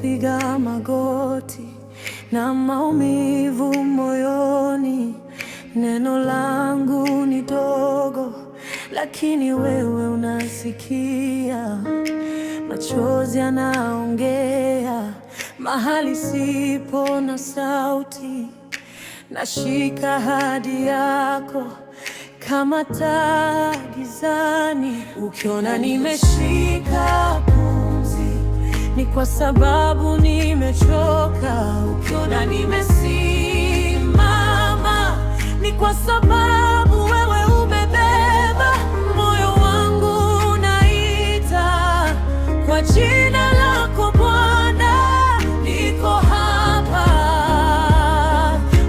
ninapopiga magoti na maumivu moyoni. Neno langu ni dogo, lakini wewe unasikia. Machozi yanaongea mahali sipo na sauti. Nashika ahadi yako kama taa gizani. Ukiona nimeshika pumzi, ni kwa sababu nimechoka. Ukiona nimesimama, ni kwa sababu wewe umebeba. Moyo wangu unaita kwa jina lako Bwana. Niko hapa,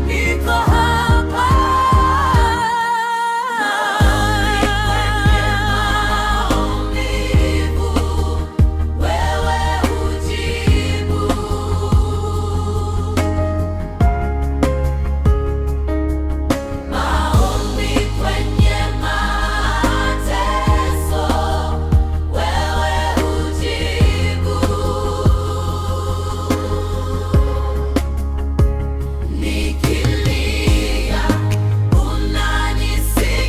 niko hapa. Maumivu, wewe hujibu. Maombi kwenye mateso, wewe hujibu. Nikilia unanisikia,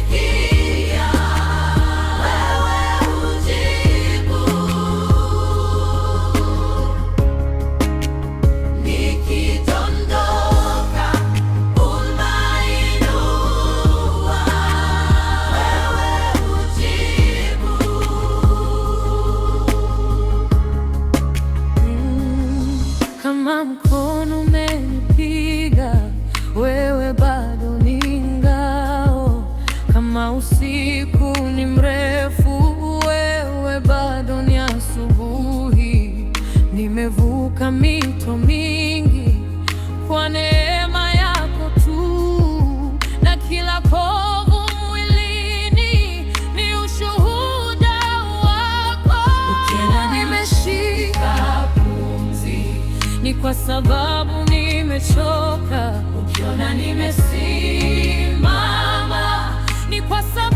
wewe hujibu. Nikidondoka unainua, wewe hujibu. Kama mkono umenipiga, wewe bado ni ngao. Kama usiku ni mrefu, wewe bado ni asubuhi. Nimevuka mito mingi kwa neema yako tu, na kila kovu mwilini ni ushuhuda wako. Ukiona nimeshika pumzi, ni kwa sababu nimechoka. Ukiona nimesimama, ni kwa sababu